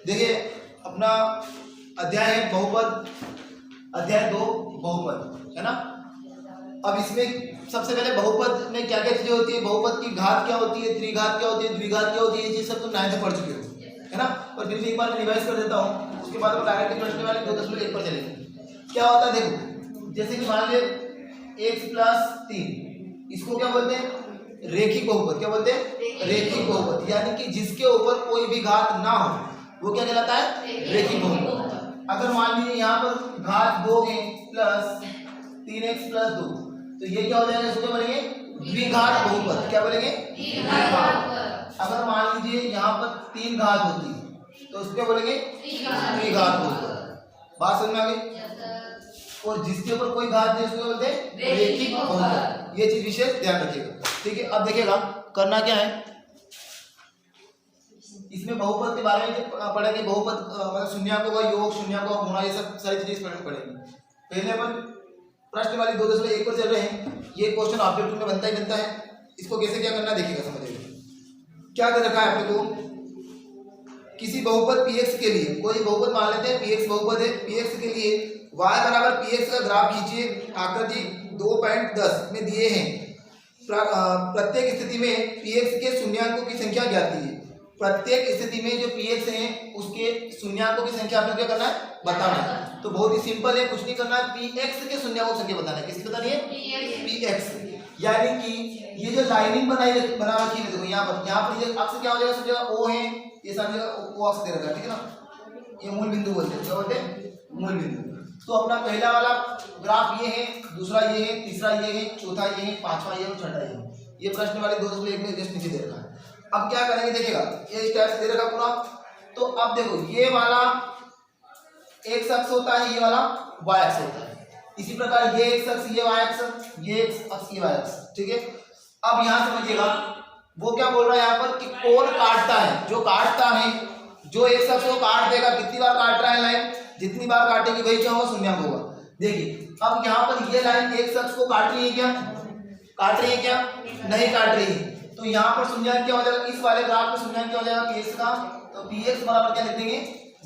देखिए अपना अध्याय है बहुपद, अध्याय 2 बहुपद है ना। अब इसमें सबसे पहले बहुपद में क्या क्या चीजें होती है, बहुपद की घात क्या होती है, त्रिघात क्या होती है, द्विघात क्या होती है, ये चीज सब तुम 9th में पढ़ चुके हो है ना। और फिर भी एक बार मैं रिवाइज कर देता हूँ, उसके बाद डायरेक्ट प्रश्न वाले 2.1 पर चलेंगे। क्या होता है देखो, जैसे कि मान लीजिए x + 3, इसको क्या बोलते हैं, रेखिक बहुपद। क्या बोलते हैं, रेखिक बहुपद, यानी कि जिसके ऊपर कोई भी घात ना हो वो क्या कहलाता है, रेखिक बहुपद। अगर मान लीजिए यहाँ पर घात 2 है प्लस 3x + 2, तो ये क्या हो जाएगा, इसको क्या बोलेंगे, द्विघात बहुपद। क्या बोलेंगे, द्विघात। अगर मान लीजिए यहाँ पर 3 घात होती है तो उसको क्या बोलेंगे, त्रिघात बहुपद। बात समझ में आ गई। और जिसके ऊपर कोई घात नहीं उसको बोलते हैं रेखिक बहुपद। ये चीज विशेष ध्यान रखिएगा, ठीक है। अब देखिएगा करना क्या है, इसमें बहुपद के बारे में पढ़ेंगे। बहुपद मतलब शून्यकों का योग, शून्यकों का गुणा, ये सब सारी चीजें पढ़ेंगे। पहले अपन प्रश्न वाली 2.1 पर चल रहे हैं। ये क्वेश्चन ऑब्जेक्टिव में बनता ही बनता है। इसको कैसे क्या करना देखिएगा, समझिएगा। क्या कर रखा है आपने को, किसी बहुपद px के लिए, कोई बहुपद मान लेते हैं px बहुपद है, px के लिए y = px का ग्राफ खींचिए। आकृति 2.10 में दिए हैं। प्रत्येक स्थिति में px के शून्याकों की संख्या ज्ञात कीजिए। प्रत्येक स्थिति में जो px है उसके शून्याकों की संख्या आपको क्या करना है, बताना है। तो बहुत ही सिंपल है, कुछ नहीं करना है, px के शून्याकों की संख्या बताना है। किसकी बतानी है, px। यानी कि ये जो लाइनिंग बना रखी है, देखो यहाँ पर ये अक्ष क्या हो जाएगा, सब जगह o है, ये सारी जगह o अक्ष दे रखा है, ठीक है ना। ये मूल बिंदु बोलते हैं, क्या बोलते हैं, मूल बिंदु। तो अपना पहला वाला ग्राफ ये है, दूसरा ये है, तीसरा ये है, चौथा ये है, पांचवा ये और छठा ये है। ये प्रश्न वाले 2.1 में जस्ट नीचे दे रखा है। अब क्या करेंगे देखिएगा, ये इस टाइप से दे रखा पूरा। तो अब देखो ये वाला x अक्ष होता है, ये वाला y अक्ष होता है। इसी प्रकार ये x अक्ष, ये y अक्ष, ये x अक्ष, ये y अक्ष, ठीक है। अब यहां समझिएगा वो क्या बोल रहा है यहाँ पर कि कौन काटता है, जो काटता है, जो x अक्ष को काट देगा, कितनी बार काट रहा है लाइन, जितनी बार काटेगी वही क्या होगा, शून्यांक होगा। देखिए अब यहाँ पर ये लाइन x अक्ष को काट रही है क्या, काट रही है क्या, नहीं काट रही है। तो यहाँ पर शून्यांक क्या हो जाएगा, इस वाले ग्राफ में शून्यांक क्या हो जाएगा px का, तो px बराबर क्या लिख देंगे,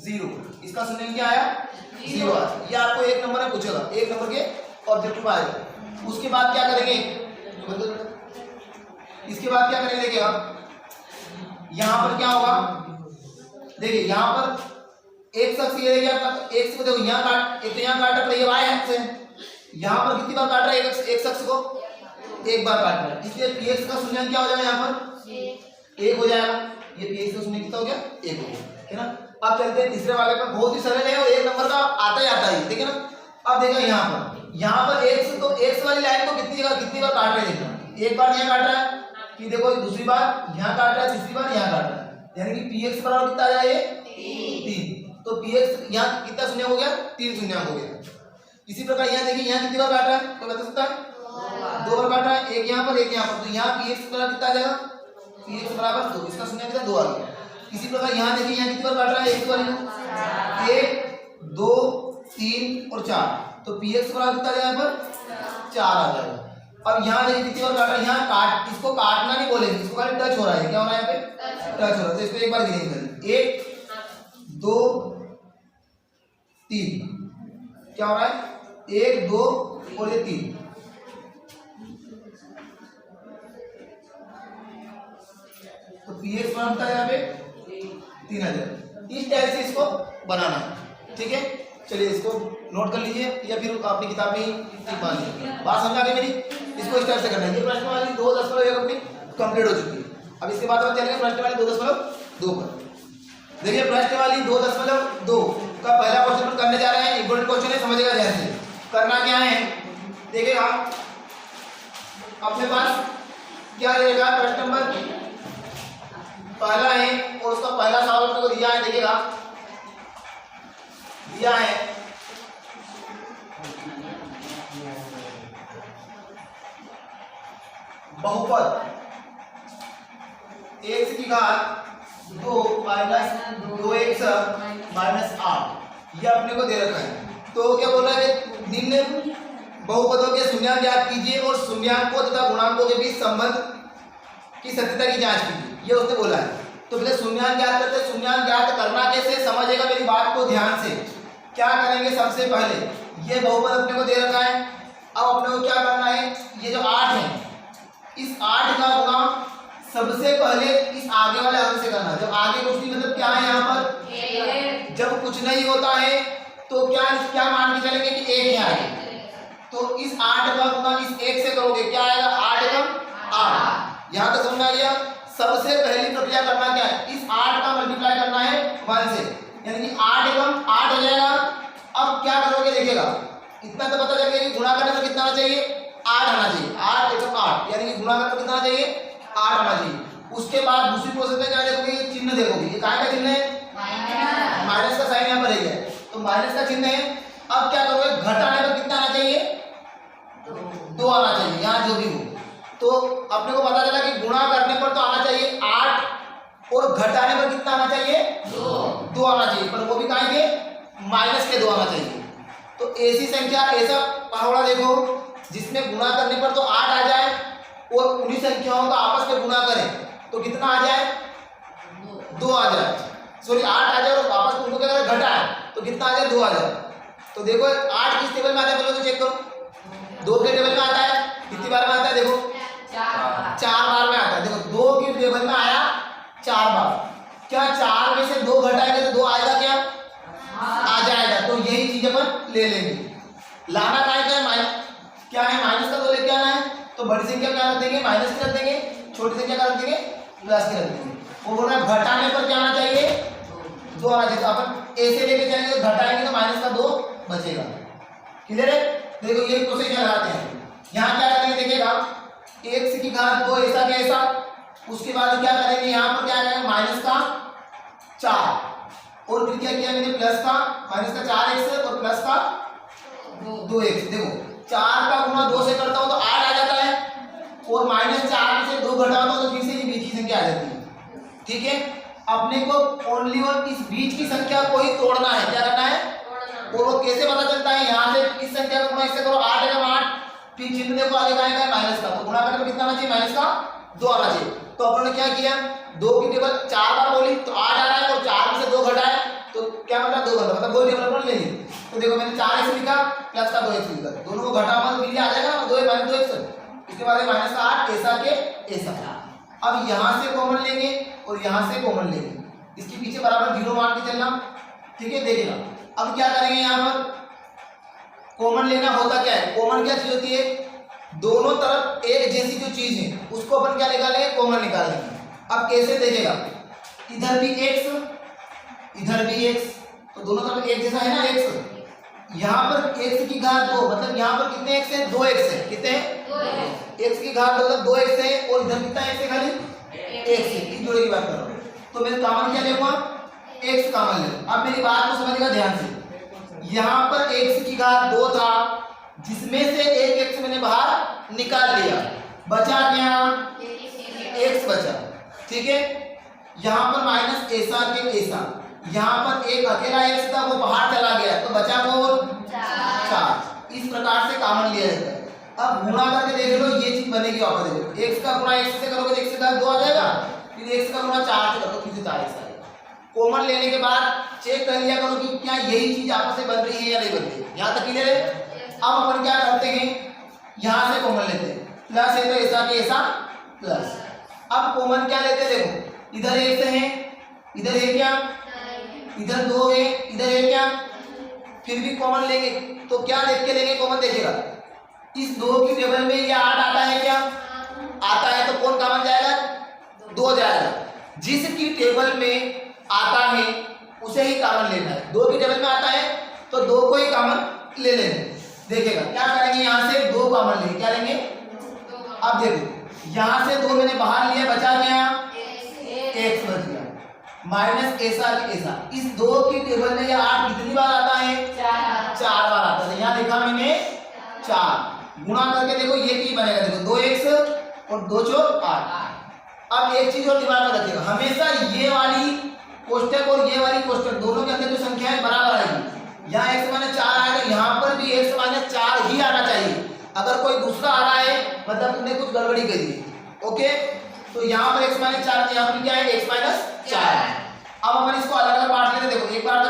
0। इसका शून्यांक क्या आया, 0 आया। ये आपको 1 नंबर में पूछेगा, 1 नंबर के ऑब्जेक्टिव आएगा। उसके बाद क्या करेंगे, इसके बाद क्या करेंगे देखिएगा, यहाँ पर क्या होगा, देखिए यहाँ पर x अक्ष ये देखिए आपका, x को देखो यहाँ काट, एक तो यहाँ काट रहा है, ये y अक्ष है, यहाँ पर कितनी बार काट रहा है x अक्ष को, एक बार काट रहा है। इसलिए px का शून्यांक क्या हो जाएगा, यहाँ पर 1 हो जाएगा। ये px का शून्यांक कितना हो गया, 1 हो गया, है ना। अब चलते हैं तीसरे वाले पर, बहुत ही सरल है और 1 नंबर का आता ही आता है, ठीक है ना। अब देखो यहाँ पर x, तो x वाली लाइन को कितनी बार काट रहे हैं, देखो एक बार यहाँ काट रहा है, कि देखो दूसरी बार यहाँ काट रहा है, तीसरी बार यहाँ काट रहा है, यानी कि px बराबर कितना आ जाए, 3। तो px यहाँ कितना शून्य हो गया, 3 शून्य हो गया। इसी प्रकार यहाँ देखिए, यहाँ कितनी बार काट रहा है, कोई बता सकता है, 2 बार काट रहा है, एक यहाँ पर एक यहाँ पर, तो यहाँ px बराबर कितना आ जाएगा, px बराबर 2, इसका शून्य कितना 2 आ गया। इसी प्रकार यहाँ देखिए, यहाँ कितनी बार काट रहा है, एक वाली में 1 2 3 और 4, तो px बराबर कितना आ जाएगा, यहाँ पर 4 आ जाएगा। अब यहाँ देखिए कितनी बार काट रहा है, यहाँ काट, इसको काटना नहीं बोलेंगे, इसको खाली टच हो रहा है, क्या हो रहा है यहाँ पे, टच हो रहा है। तो इसको एक बार गिनेंगे, 1 2 3, क्या हो रहा है, 1 2 और ये 3, तो px बनता है यहाँ पे 3000। इस टाइप से इसको बनाना है, ठीक है। चलिए इसको नोट कर लीजिए या फिर अपनी किताब में ही टिक मार लीजिए। बात समझ आ गई मेरी, इसको इस टाइप से करना है। ये प्रश्न वाली 2.1 अपनी कंप्लीट हो चुकी है। अब इसके बाद हम चलेंगे प्रश्न वाली 2.2 पर। देखिए प्रश्न वाली 2.2 का पहला क्वेश्चन करने जा रहे हैं, इंपॉर्टेंट क्वेश्चन है, समझेगा ध्यान से। करना क्या है देखिएगा, अपने पास क्या रहेगा, प्रश्न नंबर पहला है और उसका पहला सवाल अपने को दिया है, देखिएगा दिया है बहुपद x की घात 2 - 2x - 8, ये अपने को दे रखा है। तो क्या बोल रहा है, निम्न बहुपदों के शून्यांक ज्ञात कीजिए और शून्यांकों तथा गुणांकों के बीच संबंध की सत्यता की जांच कीजिए, ये उसने बोला है। तो पहले शून्यांक ज्ञात करते हैं, शून्यांक ज्ञात करना कैसे, समझिएगा मेरी बात को ध्यान से। क्या करेंगे, सबसे पहले ये बहुपद अपने को दे रखा है, अब अपने को क्या करना है, ये जो 8 है इस 8 का गुणा सबसे पहले इस आगे वाले अंक से करना। जब आगे कुछ नहीं मतलब क्या है यहाँ पर, जब कुछ नहीं होता है तो क्या क्या मान के चलेंगे कि 1 है आगे, तो इस 8 का गुणा इस 1 से करोगे, क्या आएगा 8 एकम 8। यहाँ तक समझ में आ गया। सबसे पहली प्रक्रिया करना क्या है, इस 8 का मल्टीप्लाई करना है 1 से, यानी कि 8 एकम 8 हो जाएगा। अब क्या करोगे देखिएगा, इतना तो पता चल गया कि गुणा करने पर कितना आना चाहिए, 8 आना चाहिए, 8 एकम 8, यानी कि गुणा करने पर कितना आना चाहिए, 8 आना चाहिए। उसके बाद दूसरी प्रोसेस में क्या देखोगे, चिन्ह देखोगे, ये काय का चिन्ह है, माइनस का साइन यहाँ पर है, तो माइनस का चिन्ह है। अब क्या करोगे, घटाने पर कितना आना चाहिए, 2 आना चाहिए, यहाँ जो भी हो। तो अपने को पता चला कि गुणा करने पर तो आना चाहिए 8 और घटाने पर कितना आना चाहिए, 2 आना चाहिए, पर वो भी कहेंगे माइनस के 2 आना चाहिए। तो ऐसी संख्या, ऐसा पहाड़ा देखो जिसमें गुणा करने पर तो 8 आ जाए और उन्हीं संख्याओं का आपस में गुणा करें तो कितना आ जाए, 2 आ जाए, सॉरी 8 आ जाए और आपस में उनको क्या करें, घटाए तो कितना आ जाए, 2 आ जाए। तो देखो 8 किस टेबल में आता है, पहले तो चेक करो, 2 के टेबल में आता है, कितनी बार में आता है, देखो 4 बार में आता है। देखो 2 की टेबल में आया 4 बार, क्या 4 में से 2 घटाएंगे तो 2 आएगा, क्या आ जाएगा। तो यही चीज अपन ले लेंगे। लाना क्या है, क्या है, माइनस का 2 लेके आना है, तो बड़ी संख्या क्या रख देंगे, माइनस की रख देंगे, छोटी संख्या क्या रख देंगे, प्लस की रख देंगे। वो बोल रहा है घटाने पर क्या आना चाहिए, 2 आना चाहिए, तो अपन ऐसे लेके चलेंगे तो घटाएंगे तो माइनस का 2 बचेगा। क्लियर है, देखो ये प्रोसीजर लगाते हैं। यहाँ क्या करेंगे देखिएगा, x की घात 2 ऐसा के ऐसा, उसके बाद क्या करेंगे, यहाँ पर क्या करेंगे, माइनस का 4 और फिर क्या किया मैंने, प्लस का माइनस का 4x और प्लस का 2x। देखो 4 का गुणा 2 से करता हूं तो 8 आ जाता है और माइनस 4 में से 2 घटाता हूं तो फिर से ये बीच की संख्या आ जाती है। ठीक है, अपने को ओनली और इस बीच की संख्या को ही तोड़ना है, क्या करना है, और वो कैसे पता चलता है, यहाँ से इस संख्या का गुणा इससे करो, 8 एकम 8, फिर चिन्ह देखो आगे का है माइनस का, तो गुणा करने पर कितना आना चाहिए, माइनस का 2 आना चाहिए। तो अपन ने क्या किया, 2 की टेबल 4 बार बोली तो 8 आ रहा है और 4 में से 2 घटाए तो क्या मतलब 2 घटा, मतलब वही टेबल अपन ले ली। तो देखो मैंने 4x लिखा प्लस का 2x लिखा, दोनों को घटा मतलब फिर आ जाएगा 2 माइनस 2x, इसके बाद माइनस का 8 ऐसा के ऐसा। अब यहाँ से कॉमन लेंगे और यहाँ से कॉमन लेंगे, इसके पीछे बराबर 0 मान के चलना। ठीक है, देखिएगा अब क्या करेंगे, यहाँ पर कॉमन लेना होता क्या है, कॉमन क्या चीज होती है, दोनों तरफ एक जैसी जो चीज है उसको अपन क्या निकालेंगे, कॉमन निकाल लेंगे। अब कैसे देखिएगा, इधर भी x इधर भी x, तो दोनों तरफ एक जैसा है ना x। यहाँ पर x की घात 2 मतलब यहाँ पर कितने x है, 2x है, कितने हैं, 2x। x की घात मतलब 2x है और इधर कितना x है, खाली x है, इस जोड़े की बात कर रहा हूँ। तो मैं कॉमन क्या लेऊंगा, x कॉमन ले। अब मेरी बात को समझिएगा ध्यान से, यहाँ पर x की घात 2 था जिसमें से एक x मैंने बाहर निकाल लिया, बचा क्या, x बचा। ठीक है, यहाँ पर माइनस ऐसा के ऐसा, यहाँ पर एक अकेला x था वो बाहर चला गया तो बचा कौन, 4। इस प्रकार से कॉमन लिया जाता है। अब गुणा करके देख लो, ये चीज बनेगी वापस, देखो x का गुणा x से करोगे तो x का 2 आ जाएगा, फिर x का गुणा 4 से करोगे फिर से 4x आएगा। कॉमन लेने के बाद चेक कर लिया करो कि क्या यही चीज आपस में बन रही है या नहीं बन रही है। यहाँ तक क्लियर है। अब अपन क्या करते हैं, यहाँ से कॉमन लेते हैं, प्लस है तो ऐसा के ऐसा प्लस। अब कॉमन क्या लेते हैं, देखो इधर एक है, इधर है क्या, इधर 2 है, इधर है क्या, फिर भी कॉमन लेंगे तो क्या देख के लेंगे, कॉमन देखिएगा इस 2 की टेबल में ये 8 आता है, क्या आता है, तो कौन कॉमन जाएगा, 2 जाएगा। जिसकी टेबल में आता है उसे ही कॉमन लेना है, 2 की टेबल में आता है तो 2 को ही कॉमन ले लेंगे। देखिएगा क्या करेंगे, यहाँ से 2 कॉमन लेंगे, क्या लेंगे, अब देखो यहाँ से 2 मैंने बाहर लिया, बचा गया x बच गया, माइनस ऐसा ऐसा। इस 2 की टेबल में ये 8 कितनी बार आता है, 4 बार आता है। यहाँ देखा मैंने 4, गुणा करके देखो ये की बनेगा, देखो 2x और 2 चौक 8। अब एक चीज और दिमाग में रखिएगा, हमेशा ये वाली कोष्टक और ये वाली कोष्टक दोनों के अंदर जो संख्या है बराबर आएगी। यहाँ x माइनस 4 आएगा, यहाँ पर भी x माइनस 4 ही आना चाहिए। अगर कोई दूसरा आ रहा है मतलब तुमने कुछ गड़बड़ी करी है। ओके, तो यहाँ पर x माइनस 4, यहाँ पर क्या है, x माइनस 4। अब अपन इसको अलग अलग बांट लेते, देखो एक बार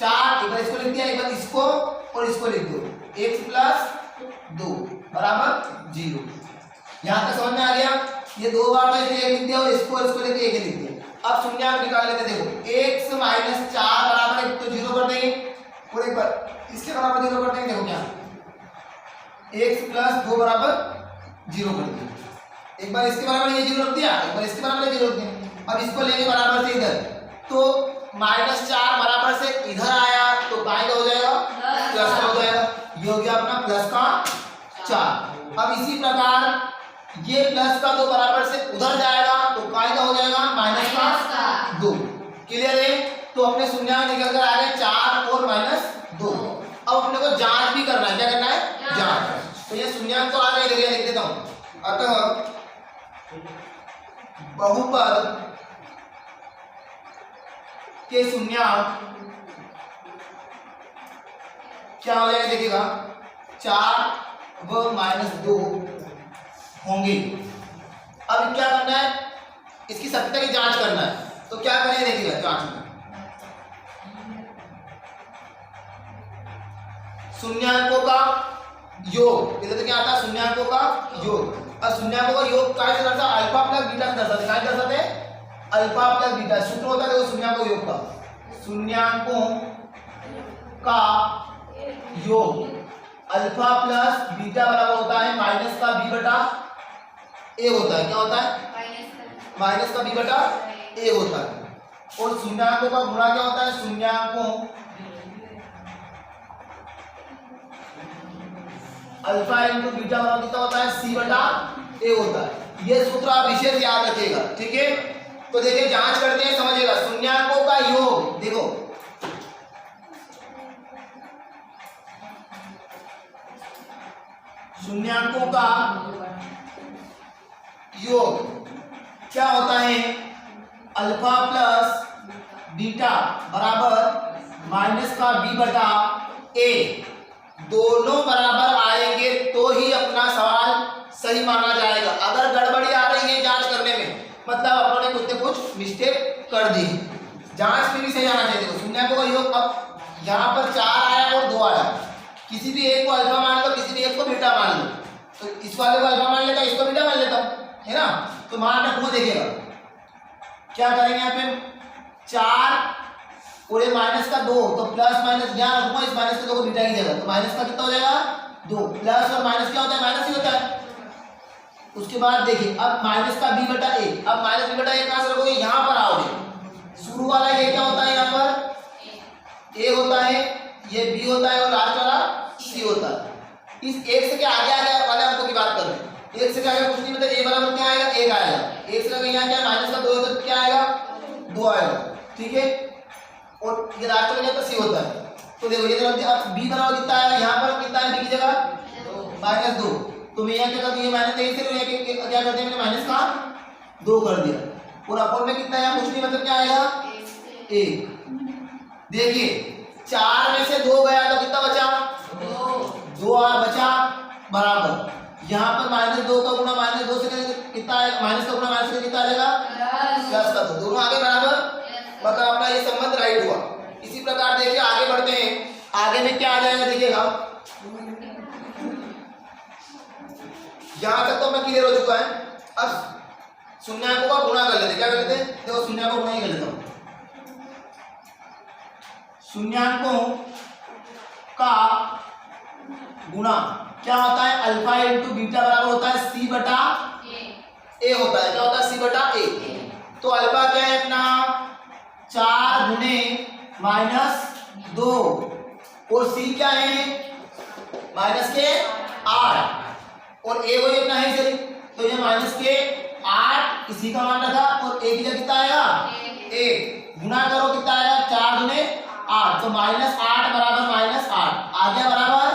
4, एक बार इसको लिख दिया, एक बार इसको और इसको लिख दो, x + 2 बराबर 0। यहाँ तक समझ में आ गया? ये दो बार तो इसलिए लिख दिया और इसको लेके एक लिख दिया। अब शून्यांक निकाल लेते हैं। देखो x - 4 बराबर 1 तो 0 कर देंगे और एक बार इसके बराबर 0 कर देंगे। देखो क्या x + 2 बराबर 0 कर दिया, एक बार इसके बराबर ये 0 रख दिया, एक बार इसके बराबर ये 0 रख दिया। अब इसको लेंगे बराबर से इधर, तो -4 बराबर से इधर आया तो काय का हो जाएगा, प्लस का हो जाएगा। ये हो गया अपना प्लस का 4। अब इसी प्रकार ये प्लस का 2 बराबर से उधर जाएगा तो काय का हो जाएगा, माइनस का 2। क्लियर है? तो अपने शून्यांक निकल कर आ गए 4 और -2। अब अपने को जांच भी करना है। क्या करना है? जांच। तो ये शून्यांक तो आ गए, लिख देता हूं। अतः बहुपद के शून्यांक क्या हो जाएगा, देखिएगा 4 व -2 होंगे। अब क्या करना है, इसकी सत्यता की जांच करना है। तो क्या करें, देखिएगा जांच में शून्याङ्कों का योग, इधर तो क्या आता है, शून्याङ्कों का योग। अब शून्याङ्कों का योग क्या दर्शाता है, अल्फा प्लस बीटा से दर्शाते हैं। क्या दर्शाते हैं? Alpha plus beta. सूत्र होता है देखो शून्याङ्कों योग का, शून्याङ्कों का योग अल्फा प्लस बीटा बराबर होता है माइनस का b बटा a होता है। क्या होता है? माइनस का b बटा a होता है। और शून्याङ्कों का गुणा क्या होता है, शून्याङ्कों अल्फा इंटू बीटा बराबर कितना होता है, c बटा a होता है। ये सूत्र आप विशेष याद रखिएगा, ठीक है? तो देखिए जांच करते हैं, समझिएगा। शून्याङ्कों का योग, देखो शून्याङ्कों का योग क्या होता है, अल्फा प्लस बीटा बराबर माइनस का b बटा a। दोनों बराबर आएंगे तो ही अपना सवाल सही माना जाएगा। अगर गड़बड़ी आ रही है जांच करने में, मतलब अपने कुछ न कुछ मिस्टेक कर दी। जांच में भी सही आना चाहिए। शून्याङ्कों का योग, अब यहाँ पर 4 आया और 2 आया, किसी भी एक को अल्फा मान लो, किसी भी एक को बीटा मान लो। तो इस वाले को अल्फा मान लेता हूं, इसको बीटा मान लेता हूं, है ना? तो मान रखो, देखिएगा क्या करेंगे यहाँ पे 4 और ये माइनस का 2, तो प्लस माइनस यहाँ रखूंगा, इस माइनस के 2 को बीटा की जगह, तो माइनस का कितना हो जाएगा 2। प्लस और माइनस क्या होता है, माइनस ही होता है। उसके बाद देखिए अब माइनस का b बटा a, अब माइनस b बटा a कहां से रखोगे, यहाँ पर आओगे। शुरू वाला ये क्या होता है, यहाँ पर a होता है, ये b होता है और लास्ट वाला c होता है। इस एक से क्या आगे आगे वाले अंकों की बात कर रहे हैं। एक से क्या आएगा, कुछ नहीं, मतलब a बराबर क्या आएगा, 1 आएगा। एक से यहाँ क्या माइनस का 2 होता है, क्या आएगा 2 आएगा, ठीक है? और ये लास्ट वाला यहाँ पर c होता है। तो देखो ये तरफ अब b बराबर कितना आएगा, यहाँ पर कितना है b की जगह -2। तो मैं यहाँ क्या कर दिया, माइनस क्या कर दिया मैंने, माइनस का 2 कर दिया। और अपोन में कितना है, कुछ नहीं, मतलब क्या आएगा 1। देखिए 4 में से 2 गया तो कितना बचा, 2 बचा बराबर। यहाँ पर -2 का गुणा -2 से कितना आएगा, माइनस का गुणा माइनस से कितना आ जाएगा, प्लस का। तो दोनों आगे बराबर, मतलब अपना ये संबंध राइट हुआ। इसी प्रकार देखिए आगे बढ़ते हैं, आगे में क्या आ जाएगा, देखिएगा यहाँ तक तो मैं क्लियर हो चुका है। अब शून्याङ्कों का गुणा कर लेते, क्या कर लेते हैं, देखो शून्याङ्कों गुणा ही कर लेता हूँ। शून्याङ्कों का गुणा क्या होता है, अल्फा इंटू बीटा बराबर होता है c बटा a होता है। क्या होता है, c बटा a। तो अल्फा क्या है अपना 4 गुणे -2 और c क्या है माइनस के 8 और a वही अपना है सही। तो ये माइनस के 8 इसी का मान रखा और a की जगह कितना आएगा 1। गुणा करो कितना आएगा 4 गुणे 8, तो -8 बराबर -8 आ गया बराबर।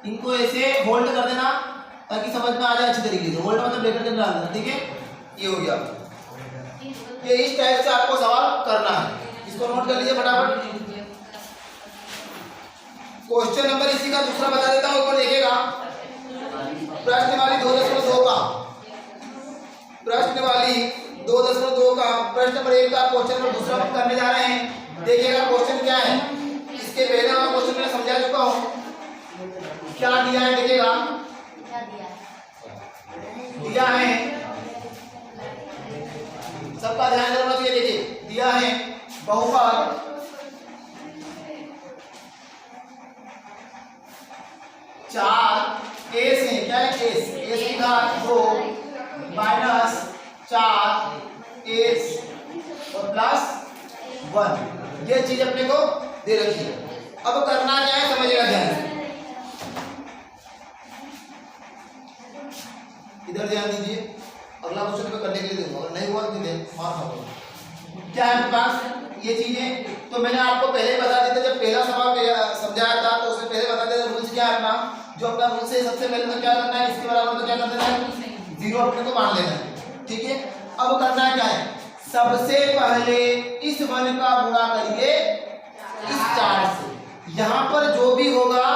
इनको ऐसे होल्ड कर देना ताकि समझ में आ जाए अच्छी तरीके से। होल्ड मतलब ब्रैकेट के अंदर डालना, ठीक है? ये हो गया। ये इस टाइप से आपको सवाल करना है, इसको नोट कर लीजिए फटाफट। क्वेश्चन नंबर इसी का दूसरा बता देता हूं, ऊपर देखिएगा प्रश्न वाली 2.2 का, प्रश्न वाली 2.2 का प्रश्न नंबर 1 का क्वेश्चन नंबर दूसरा हम करने जा रहे हैं। देखिएगा क्वेश्चन क्या है, इसके पहले वाला क्वेश्चन मैं समझा चुका हूँ। क्या दिया है देखिएगा, दिया है, सबका ध्यान रखना चाहिए। देखिए दिया है बहुपद चार एस है, क्या है एस, एस की घात 2 माइनस 4 एस और प्लस 1, ये चीज अपने को दे रखी है। अब करना क्या है समझिएगा ध्यान से, इधर ध्यान दीजिए। अगला क्वेश्चन मैं करने के लिए दूंगा, अगर नहीं हुआ तो मार खाओगे। क्या है पास ये चीजें, तो मैंने आपको पहले बता दिया था, जब पहला सवाल समझाया था तो उससे पहले बता दिया था रूल्स क्या है अपना। जो अपना रूल्स है सबसे पहले तो क्या करना है, इसके बराबर तो क्या कर देना है, जीरो अपने को मान लेना है, ठीक है। अब करना क्या है, सबसे पहले इस 1 का गुणा करिए इस 4 से, यहाँ पर जो भी होगा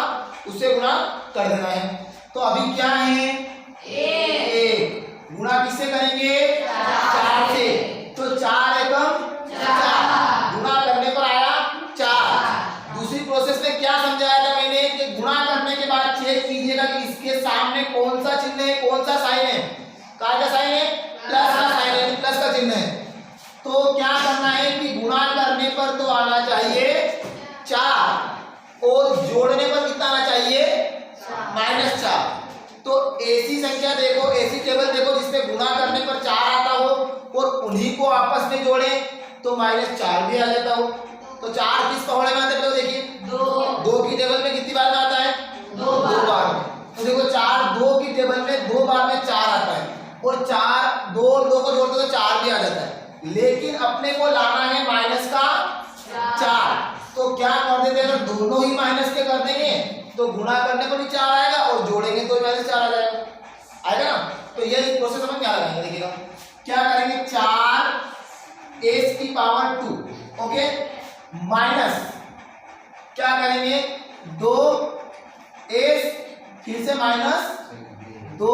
उसे गुणा कर देना है। तो अभी क्या है, एक गुणा किससे करेंगे, 4 से, तो 4 एकम 4, गुणा करने पर आया 4। दूसरी प्रोसेस में क्या समझाया था मैंने कि गुणा करने के बाद चेक कीजिएगा कि इसके सामने कौन सा चिन्ह है, कौन सा साइन है, क्या साइन है, प्लस का साइन है, प्लस का चिन्ह है। तो क्या करना है कि गुणा करने पर तो आना चाहिए 4 और जोड़ने पर कितना आना चाहिए, -4। तो ऐसी संख्या देखो, ऐसी टेबल देखो जिसमें गुणा करने पर 4 आता हो और उन्हीं को आपस में जोड़े तो -4 भी आ जाता हो। तो 4 किस पहले में आता है, देखिए 2 की टेबल में कितनी बार में आता है, 2 बार में। तो देखो 4 2 की टेबल में 2 बार में 4 आता है और 4 2 और 2 को जोड़ते तो 4 भी आ जाता है, लेकिन अपने को लाना है -4। तो क्या कर देते हैं, अगर दोनों ही माइनस के कर देंगे तो गुणा करने पर भी 4 आएगा और जोड़ेंगे तो -4 आ जाएगा, आएगा ना। तो ये प्रोसेस हम क्या लगाएंगे, देखिएगा क्या करेंगे, 4 एस की पावर 2, ओके, माइनस क्या करेंगे 2 एस, फिर से -2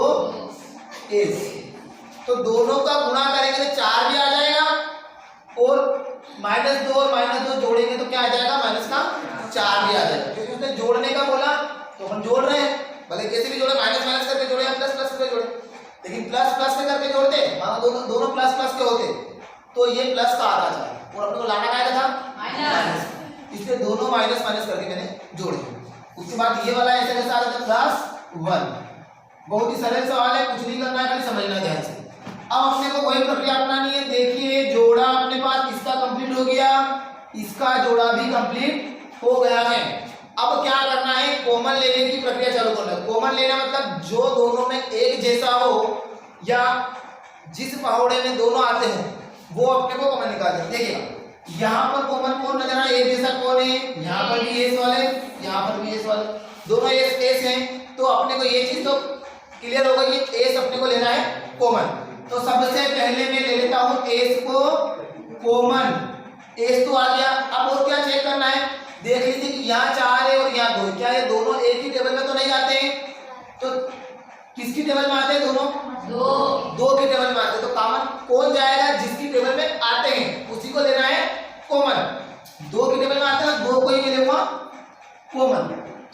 एस। तो दोनों का गुणा करेंगे तो 4 भी आ जाएगा और -2 और -2 जोड़ेंगे तो क्या आ जाएगा, -4 भी आ जाएगा। क्योंकि उसने जोड़ने का बोला तो हम जोड़ रहे हैं, भले कैसे भी जोड़े, माइनस माइनस करके जोड़े या प्लस प्लस करके जोड़े, लेकिन प्लस प्लस में करके जोड़ते, दोनों प्लस प्लस के होते तो ये प्लस का आता था और अपने को लाना क्या था, माइनस, इसलिए दोनों माइनस माइनस करके मैंने जोड़े। उसके बाद ये वाला ऐसे कैसा आ जाता है, +1। बहुत ही सरल सवाल है, कुछ नहीं करना है, खाली समझना ध्यान से। अब अपने को वही प्रक्रिया अपनानी है। देखिए जोड़ा अपने पास इसका कंप्लीट हो गया, इसका जोड़ा भी कंप्लीट हो गया है। अब क्या करना है, कॉमन लेने की प्रक्रिया चालू करना है। कॉमन लेना मतलब जो दोनों में एक जैसा हो या जिस पहाड़े में दोनों आते हो वो अपने को कॉमन निकाल दें। देखिएगा यहाँ पर कॉमन कौन नजर आ, एक जैसा कौन है, यहाँ पर भी एस वाले, यहाँ पर भी एस वाले, दोनों एस हैं। तो अपने को ये चीज तो क्लियर होगा कि एस अपने को लेना है कॉमन। तो सबसे पहले मैं ले लेता हूं एस को कॉमन, एस तो आ गया। अब और क्या चेक करना है, देख लीजिए कि यहाँ 4 है और यहाँ 2, क्या ये दोनों एक ही टेबल में तो नहीं आते हैं, तो किसकी टेबल में आते हैं, दोनों 2 की टेबल में आते हैं। तो कॉमन कौन जाएगा, जिसकी टेबल में आते हैं उसी को लेना है कॉमन। 2 की टेबल में आते हैं 2 को ही ले लूंगा कॉमन।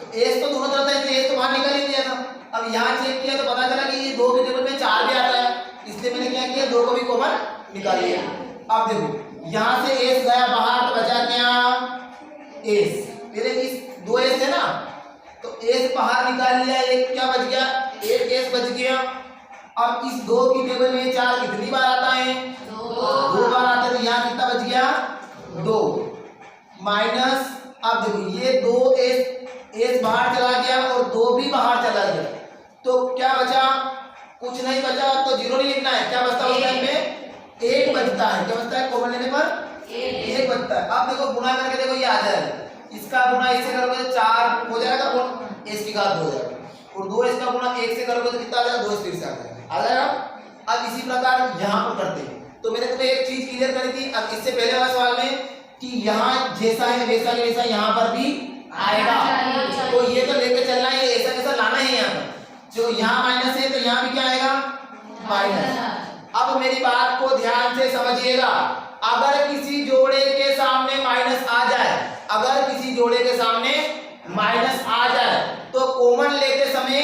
तो एस तो दोनों तरफ है, एस तो बाहर निकल ही दिया था। अब यहाँ चेक किया तो पता चला कि ये 2 की टेबल में 4 भी आता है, इसलिए मैंने क्या किया, 2 को भी कॉमन निकाल लिया। अब देखो यहाँ से एस गया बाहर तो बचा क्या, एस, मेरे इस 2 एस है ना, तो एस बाहर निकाल लिया, एक क्या बच गया, एक एस बच गया। अब इस 2 की टेबल में 4 कितनी बार आता है, 2 बार आता है, तो यहाँ कितना बच गया, 2 माइनस। अब देखो ये 2 एस बाहर चला गया और 2 भी बाहर चला गया, तो क्या बचा, कुछ नहीं बचा, तो 0 नहीं लिखना है। क्या बचता है उस टाइम में, 1 बचता है। क्या बचता है, कॉमन लेने पर 1 बचता है। अब देखो गुणा करके देखो ये आ जाएगा, इसका गुणा इससे करोगे तो 4 हो जाएगा और एस की घात 2 हो जाएगा, और 2 एस का गुणा 1 से करोगे तो कितना आ जाएगा, 2 फिर से आ जाएगा। अब इसी प्रकार यहाँ पर करते हैं। तो मैंने तुम्हें एक चीज क्लियर करी थी अब इससे पहले वाले सवाल में कि यहाँ जैसा है वैसा के वैसा यहाँ पर भी आएगा, तो ये तो लेके चलना है, ऐसा कैसा लाना है। यहाँ पर जो यहाँ माइनस है तो यहाँ भी क्या आएगा, माइनस। अब मेरी बात को ध्यान से समझिएगा, अगर किसी जोड़े के सामने माइनस आ जोड़े के सामने माइनस आ जाए तो कॉमन लेते समय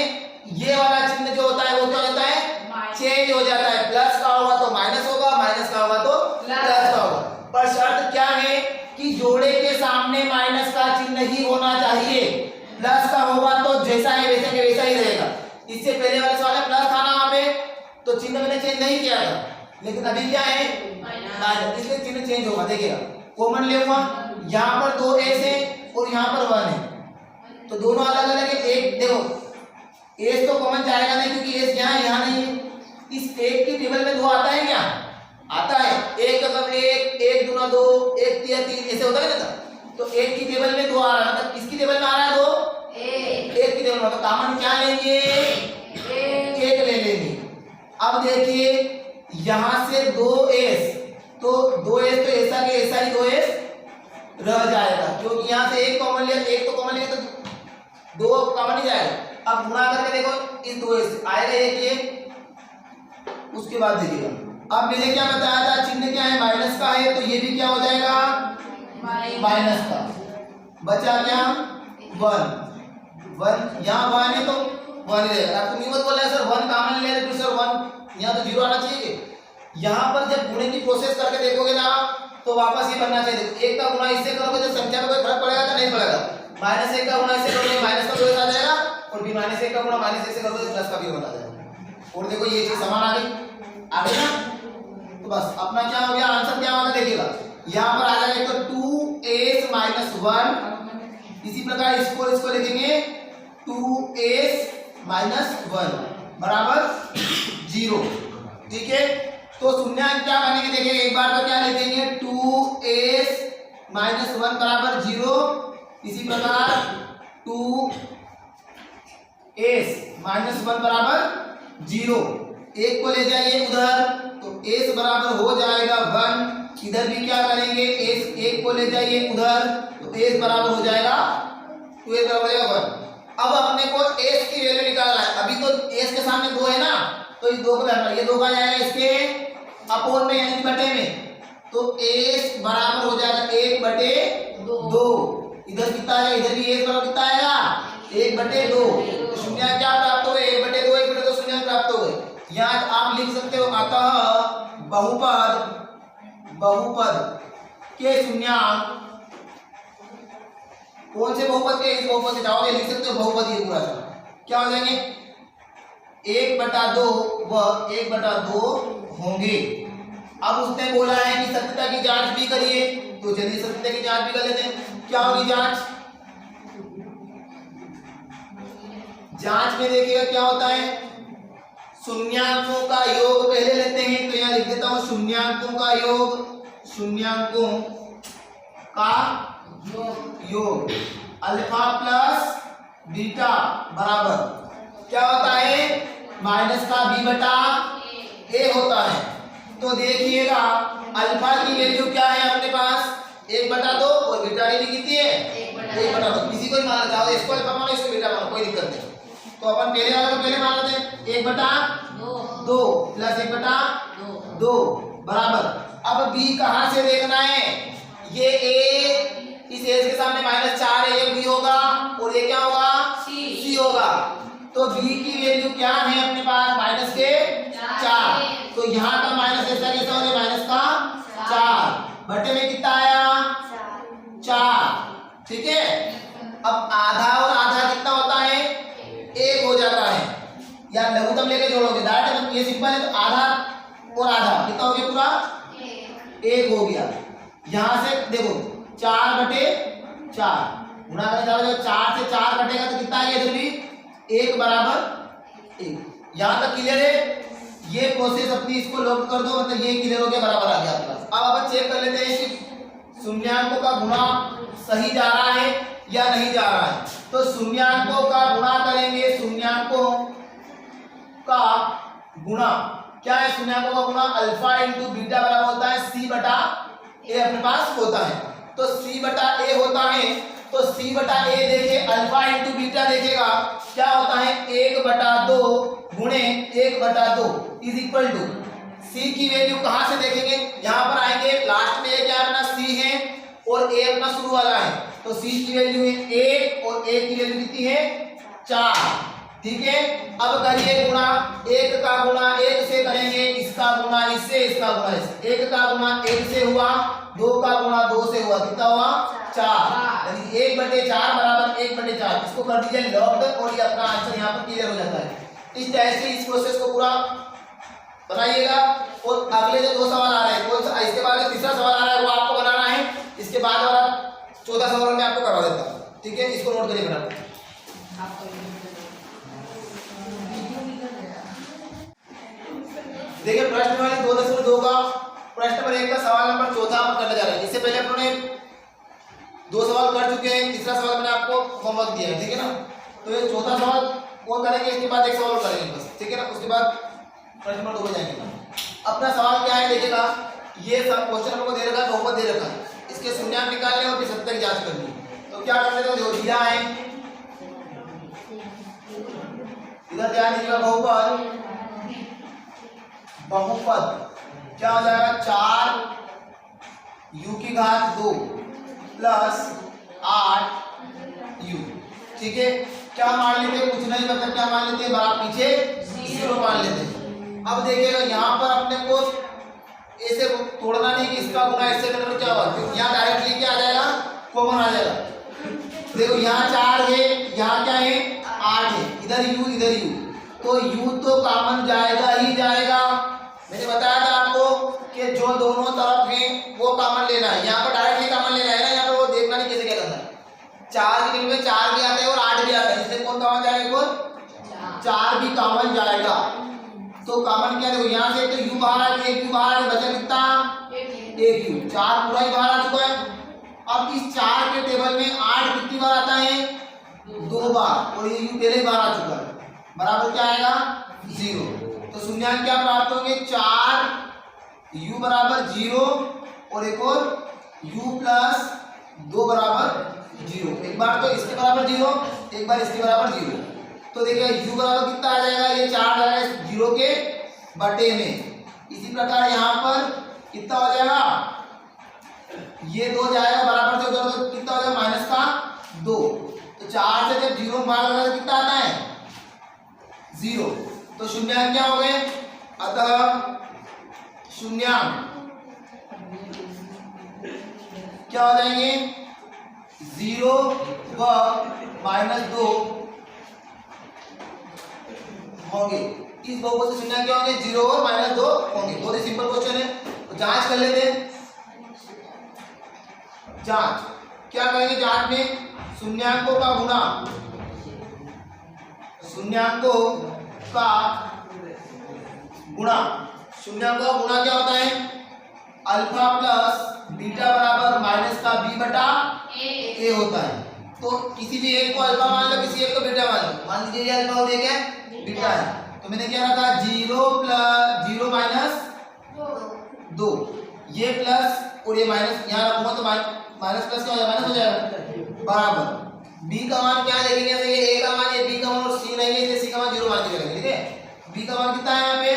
ये वाला चिन्ह जो होता है वो क्या होता है, चेंज हो जाता है। प्लस का होगा तो माइनस होगा, माइनस का होगा तो प्लस का होगा। पर शर्त क्या है कि जोड़े के सामने माइनस का चिन्ह ही होना चाहिए। प्लस का होगा तो जैसा है वैसा के वैसा ही रहेगा। इससे पहले वाले सवाल में प्लस था ना, वहां पे तो चिन्ह मैंने चेंज नहीं किया था, लेकिन अभी क्या है माइनस, इसलिए चिन्ह चेंज होगा। देखिएगा कॉमन लेऊंगा, यहाँ पर 2s है और यहाँ पर 1 है, तो दोनों अलग अलग है। एक देखो s तो कॉमन जाएगा नहीं क्योंकि s यहाँ नहीं है। इस एक की टेबल में 2 आता है क्या, आता है। एक मतलब एक दूना 2, एक तिया 3 ऐसे होता है ना। तो एक की टेबल में 2 आ रहा है, मतलब इसकी टेबल में आ रहा है 2, एक की टेबल में, तो कॉमन क्या लेंगे, एक ले लेंगे। अब देखिए यहां से 2s, तो 2s तो ऐसा के ऐसा ही 2s रह जाएगा, क्योंकि यहां से एक कॉमन लिया, एक तो कॉमन लिया तो 2 कॉमन ही जाएगा। अब गुणा करके देखो इस 2s आएगा एक ये, उसके बाद देखिएगा अब मैंने क्या बताया था, चिन्ह क्या है माइनस का है, तो ये भी क्या हो जाएगा माइनस का। बचा क्या 1 यहाँ 1 है तो 1 रहेगा। आपको नहीं मत बोला है सर 1 कॉमन ले तो सर 1 यहाँ तो 0 आना चाहिए। यहाँ पर जब गुणे की प्रोसेस करके देखोगे ना तो वापस ये बनना चाहिए। एक का गुणा इससे करोगे तो संख्या में कोई फर्क पड़ेगा तो नहीं पड़ेगा। -1 का गुणा इससे करोगे माइनस का 2 आ जाएगा, और भी -1 का गुणा -1 से करोगे तो प्लस का भी होना जाएगा। और देखो ये चीज समान आ गई ना, तो बस अपना क्या हो गया आंसर क्या होगा देखिएगा। यहाँ पर आ जाएगा तो 2s - 1, इसी प्रकार इसको लिखेंगे 2s - 1 बराबर 0। ठीक है, तो शून्यांक क्या बनेंगे देखिए एक बार तो क्या लिखेंगे 2s - 1 बराबर 0। इसी प्रकार 2s - 1 बराबर 0। एक को ले जाइए उधर तो s बराबर हो जाएगा 1। इधर भी क्या करेंगे s, एक को ले जाइए उधर तो s बराबर हो जाएगा 2s बराबर हो जाएगा 1। अब अपने को s की वैल्यू निकालना है। अभी तो s के सामने 2 है ना, तो इस 2 को बैठा, ये 2 का जाएगा इसके अपोन में यानी बटे में, तो s बराबर हो जाएगा 1/2। इधर कितना आएगा, इधर भी s बराबर कितना आएगा 1/2। तो शून्य क्या प्राप्त हो गए 1/2, 1/2 शून्य प्राप्त हो गए। यहाँ आप लिख सकते हो अतः बहुपद के शून्यांक, कौन से बहुपद के, इस बहुपद से जाओगे लिख सकते हो बहुपद ये पूरा क्या हो जाएंगे 1/2 व 1/2 होंगे। अब उसने बोला है कि सत्यता की जांच भी करिए, तो चलिए सत्यता की जांच भी कर लेते हैं। क्या होगी जांच, जांच में देखिएगा क्या होता है, शून्यांकों का योग पहले लेते हैं, तो यहाँ लिख देता हूं शून्यांकों का योग, शून्यांकों का योग अल्फा प्लस बीटा बराबर क्या होता है माइनस का b बटा a होता है। तो देखिएगा अल्फा की वैल्यू क्या है अपने पास 1/2 और बीटा की कितनी है 1/2। किसी को भी मानना चाहो, इसको अल्फा मानो इसको बीटा मानो, कोई दिक्कत नहीं। तो अपन पहले वाला तो पहले मान लेते हैं 1/2 प्लस 1/2 बराबर। अब b कहां से देखना है, ये a इस a के सामने -4 है, ये b होगा और ये क्या होगा c होगा। तो b की वैल्यू क्या है अपने पास माइनस के 4, तो यहाँ का माइनस ऐसा कैसा हो गया -4 बटे में कितना आया 4। ठीक है, अब आधा और आधा कितना होता है 1 हो जाता है, या लघुत्तम लेके जोड़ोगे डायरेक्ट, ये सिंपल है। तो आधा और आधा कितना हो गया पूरा 1 हो गया। यहां से देखो 4/4 गुणा करके 4 से 4 कटेगा तो कितना आएगा, इधर भी 1 बराबर 1। यहां तक क्लियर है। ये प्रोसेस अपनी इसको लॉक कर दो, मतलब ये क्लियर हो गया, बराबर आ गया आपके पास। अब अपन चेक कर लेते हैं कि शून्यांकों का गुणा सही जा रहा है या नहीं जा रहा है। तो शून्यांकों का गुणा करेंगे, शून्यांकों का गुणा क्या है, शून्यांकों का गुणा अल्फा इंटू बीटा बराबर होता है c/a अपने पास होता है। तो c/a होता है, तो c/a देखे अल्फा इंटू बीटा देखेगा क्या होता है 1/2 गुणे 1/2 इज इक्वल टू c की वैल्यू कहां से देखेंगे, यहां पर आएंगे लास्ट में क्या अपना c है, और a अपना शुरू वाला है, तो c की वैल्यू है 1 और a की वैल्यू कितनी है 4। ठीक है, अब करिए गुणा, 1 का गुणा 1 से करेंगे, इसका गुणा इससे, इसका गुणा इससे। 1 का गुणा 1 से हुआ, 2 का गुणा 2 से हुआ, कितना हुआ 4, यानी 1/4 बराबर 1/4। इसको कर दीजिए लॉग्ड और ये अपना आंसर यहाँ पर क्लियर हो जाता है। इस तरह से इस प्रोसेस को पूरा बनाइएगा। और अगले जो 2 सवाल आ रहे हैं, कौन सा, इसके बाद जो तीसरा सवाल आ रहा है वो आपको बनाना है, इसके बाद वाला चौथा सवाल मैं आपको करवा देता हूँ। ठीक है, इसको नोट करिए फटाफट। देखिए प्रश्न वाले 2.2 का प्रश्न नंबर 1 का सवाल नंबर चौथा हम करने जा रहे हैं। इससे पहले अपने 2 सवाल कर चुके हैं, तीसरा सवाल मैंने आपको होमवर्क दिया है। ठीक है ना, तो ये चौथा सवाल वो करेंगे, इसके बाद एक सवाल करेंगे बस। ठीक है ना, उसके बाद प्रश्न नंबर 2 पे जाएंगे। अपना सवाल क्या है देखिएगा, ये सब क्वेश्चन हमको दे रखा है, बहुपद दे रखा है, इसके शून्यांक निकालने और फिर सत्य की जांच करनी है। तो क्या करते हैं, जो दिया है इधर ध्यान दीजिएगा, बहुपद क्या हो जाएगा 4 u की घात 2 प्लस 8 u। ठीक है, क्या मान लेते हैं, कुछ नहीं, मतलब क्या मान लेते हैं, बराबर पीछे 0 मान लेते हैं। अब देखिएगा यहाँ पर अपने को ऐसे तोड़ना नहीं कि इसका गुणा इससे करने में क्या हुआ, यहाँ डायरेक्टली क्या आ जाएगा, कॉमन आ जाएगा। देखो यहाँ 4 है, यहाँ क्या है 8 है, इधर u इधर u, तो u तो कॉमन जाएगा ही जाएगा। मैंने बताया था आपको कि जो दोनों तरफ है वो कॉमन लेना है, यहाँ पर डायरेक्टली कॉमन लेना है ना, यहाँ पर वो देखना नहीं कैसे क्या करना है। 4 की जगह में 4 भी आता है और 8 भी आता है, इससे कौन कॉमन जाएगा, 4 भी कॉमन जाएगा। तो कॉमन क्या, देखो यहाँ से तो u बाहर आ गया, एक u बाहर आ गया, बचा कितना 1 u, 4 पूरा ही बाहर आ चुका है। अब इस 4 के टेबल में 8 कितनी बार आता है, 2 बार, और ये u पहले ही बाहर आ चुका है, बराबर क्या आएगा 0। तो शून्यांक क्या प्राप्त होंगे, 4 u बराबर 0 और एक और u प्लस 2 बराबर 0। एक बार तो इसके बराबर 0, एक बार इसके बराबर 0। तो देखिए u बराबर कितना आ जाएगा, ये 4 जाएगा 0 के बटे में। इसी प्रकार यहाँ पर कितना हो जाएगा, ये 2 जाएगा बराबर से उधर, तो कितना हो जाएगा माइनस का 2। तो 4 से जब 0 मार लगा तो कितना आता है 0। तो शून्यांक क्या हो गए, अतः शून्यांक क्या हो जाएंगे 0 व -2 होंगे। इस बहुपद से शून्यांक क्या होंगे, 0 और -2 होंगे। बहुत ही सिंपल क्वेश्चन है, तो जांच कर लेते हैं। जांच क्या करेंगे, जांच में शून्याङ्कों का गुणा, शून्याङ्कों का गुणा, शून्याङ्कों का गुणा क्या होता है, अल्फा प्लस बीटा बराबर माइनस का b बटा a होता है। तो किसी भी एक को अल्फा मान लो, किसी एक को बीटा मान लो। मान लीजिए ये अल्फा और ये क्या है बीटा है, तो मैंने क्या रखा 0 प्लस 0 माइनस 2, ये प्लस और ये माइनस, यहाँ रखूंगा तो माइनस प्लस क्या हो जाएगा, माइनस हो जाएगा, बराबर b का मान क्या देखेंगे, ये a का मान, ये b का मान, और c नहीं है इसलिए c का मान 0 मान के चलेंगे। ठीक है, b का मान कितना है यहाँ पे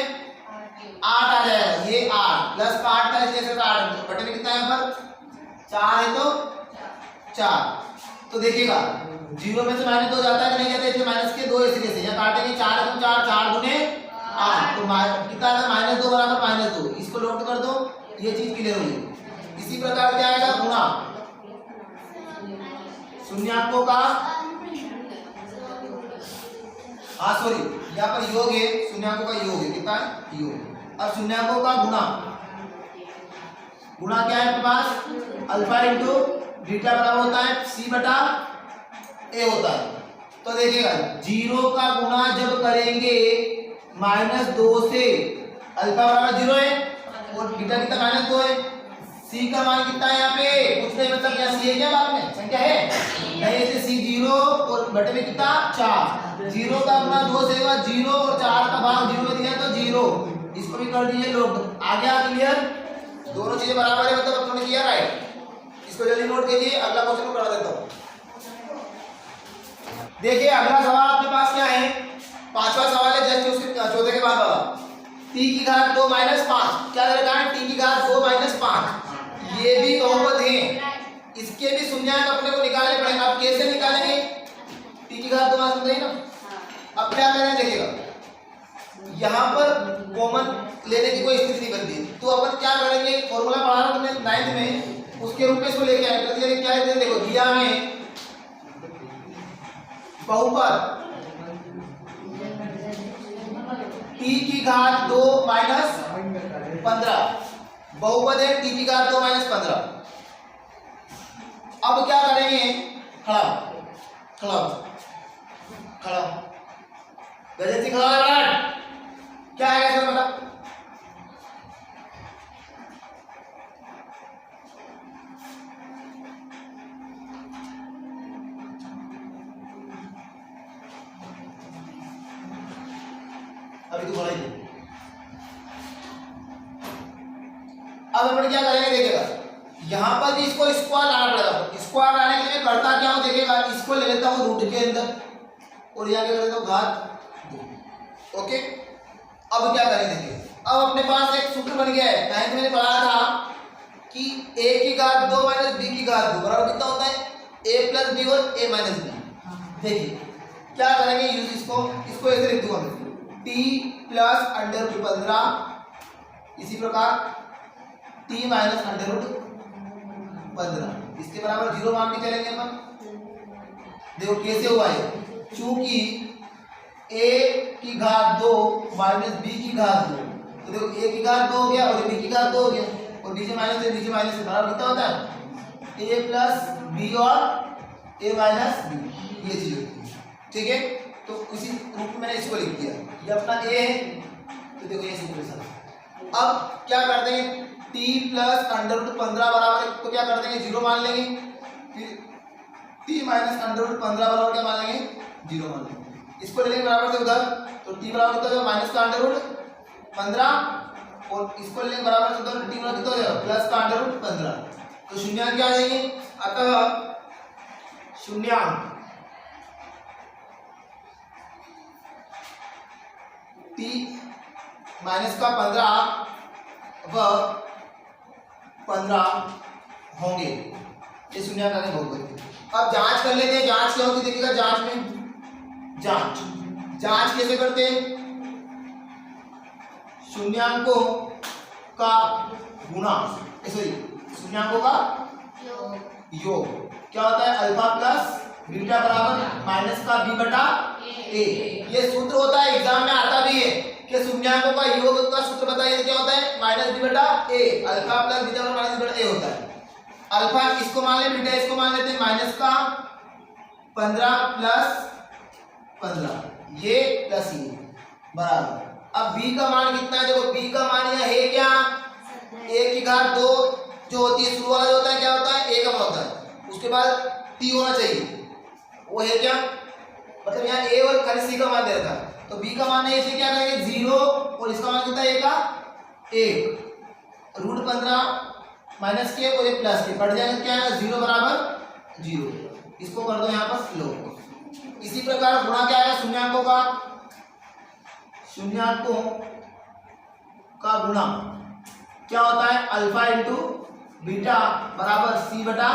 8 आ जाएगा, ये 8 प्लस का 8 था इसलिए 8 बटे में कितना है यहाँ पर 4 है, तो 4। तो देखिएगा 0 में से -2 जाता है कि नहीं जाता है, इसलिए माइनस के 2 इसी से यहाँ काटेंगे, 4 है तो 4, 4 दूने 8, तो कितना है -2 बराबर -2, इसको नोट कर दो, ये चीज क्लियर होगी। इसी प्रकार क्या आएगा गुणा शून्याङ्कों का, सॉरी यहाँ पर योग है, शून्याङ्कों का योग है, कितना है योग। अब शून्याङ्कों का गुणा, गुणा क्या है आपके पास, अल्फा इंटू बीटा बराबर होता है c बटा a होता है। तो देखिएगा 0 का गुणा जब करेंगे -2 से, अल्फा बराबर 0 है और बीटा कितना -2 है, c का मान कितना है यहाँ पे, कुछ नहीं, मतलब क्या c है क्या बात में, संख्या है नहीं, इसे c 0 और बटे में कितना 4, 0 का गुणा 2 से होगा 0 और 4 का भाग 0 में दिया तो 0, इसको भी कर दीजिए लोग। आ गया क्लियर, दोनों चीजें बराबर है, मतलब अपने किया राइट। इसको जल्दी नोट कीजिए, अगला क्वेश्चन को कर देता हूँ। देखिए अगला सवाल अपने पास क्या है, पांचवा सवाल है जस्ट उसके चौथे के बाद वाला, t की घात 2 - 5, क्या दे रखा है t की घात 2 - 5, ये भी बहुपद है, क्या करें देखिएगा, यहाँ पर कॉमन लेने की कोई स्थिति नहीं बनती, तो अपन क्या करेंगे, फॉर्मूला पढ़ा रहा तुमने 9th में, उसके रूप में इसको लेके आए। तो क्या है देखो, दिया हमें बहुपद t की घात 2 माइनस 15, बहुपद है t की घात 2 माइनस 15। अब क्या करेंगे, खड़ा खड़ा खड़ा गजब से खड़ा है, क्या है सर मतलब, अभी तो बोला ही। अब अपन क्या करेंगे देखिएगा, यहां पर भी इसको स्क्वायर लाना पड़ेगा। स्क्वायर लाने के लिए करता क्या हूं देखिएगा, इसको ले लेता हूं रूट के अंदर और यहाँ क्या कर देता हूं घात 2। ओके, अब क्या करेंगे देखिए, अब अपने पास एक सूत्र बन गया है, 9th में मैंने पढ़ा था कि a की घात 2 माइनस b की घात 2 बराबर कितना होता है, a प्लस b और a माइनस b। देखिए क्या करेंगे, यूज इसको ऐसे लिख दूंगा मैं, t प्लस अंडर रूट 15, इसी प्रकार t माइनस अंडर रूट 15, इसके बराबर 0 मान के चलेंगे अपन। देखो कैसे हुआ है, चूंकि a की घात 2 माइनस b की घात 2, तो देखो a की घात 2 हो गया और b की घात 2 हो गया, और नीचे माइनस से बराबर कितना होता है, a प्लस b और a माइनस b, ये चीज होती है। ठीक है, तो इसी रूप में मैंने इसको लिख दिया, ये अपना a है, तो देखो ये सिंपल। अब क्या करते हैं, t प्लस अंडर रूट 15 बराबर, तो क्या कर देंगे 0 मान लेंगे, फिर t माइनस अंडर रूट 15 बराबर क्या मान लेंगे, 0 मान लेंगे। इसको ले लेंगे बराबर से उधर, तो t बराबर कितना हो जाएगा, माइनस का अंडर रूट 15, और इसको ले लेंगे बराबर से उधर, t बराबर कितना हो जाएगा, प्लस का अंडर रूट 15, तो शून्यांक क्या आ जाएंगे। अतः शून्यांक t माइनस का 15 व 15 होंगे, ये शून्यांक आगे बहुपद। अब जांच कर लेते हैं, जांच क्या होती है देखिएगा, जांच में जांच कैसे करते हैं, शून्याङ्कों का गुणा, सॉरी शून्याङ्कों का योग क्या होता है, अल्फा प्लस बीटा बराबर माइनस का b बटा a। ये सूत्र होता है, एग्जाम में आता भी है कि शून्याङ्कों का योग का सूत्र बताइए क्या होता है, माइनस b बटा a, अल्फा प्लस बीटा बराबर माइनस b बटा a होता है। अल्फा इसको मान ले, बीटा इसको मान लेते हैं, माइनस का 15 प्लस 15 ये प्लस ये बराबर। अब b का मान कितना है, देखो b का मान यह है क्या, a की घात 2 जो होती है, शुरू वाला जो होता है क्या होता है, a का मान होता है, उसके बाद t होना चाहिए, वो है क्या, मतलब यहाँ a और खाली c का मान दे रखा है, तो b का मान है, इसे क्या करेंगे 0, और इसका मान कितना है a का 1, रूट 15 माइनस के और एक प्लस के बढ़ जाएगा, क्या है 0 बराबर 0, इसको कर दो यहाँ पर लो। इसी प्रकार गुणा क्या है, शून्याङ्कों का, शून्याङ्कों का गुणा क्या होता है, अल्फा इंटू बीटा बराबर c बटा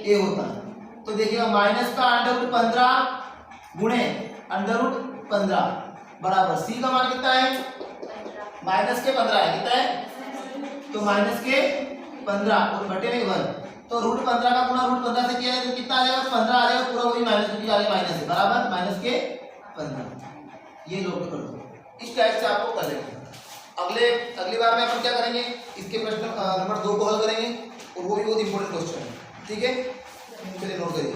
a होता है। तो देखिएगा माइनस का अंडर रूट 15 गुणे अंडर रूट 15 बराबर c का मान कितना है, माइनस के 15 है, कितना है, तो माइनस के 15 और घटे में 1, तो रूट 15 का गुणा रूट 15 से किया जाए तो कितना आ जाएगा, 15 आ जाएगा, पूरा वही माइनस आ जाएगा, माइनस है बराबर माइनस के 15। ये लोग कर दो, इस टाइप से आपको कर लेंगे। अगली बार में अपन क्या करेंगे, इसके प्रश्न नंबर 2 को हल करेंगे, और वो भी बहुत इंपॉर्टेंट क्वेश्चन है। ठीक है, चलिए नोट करिए।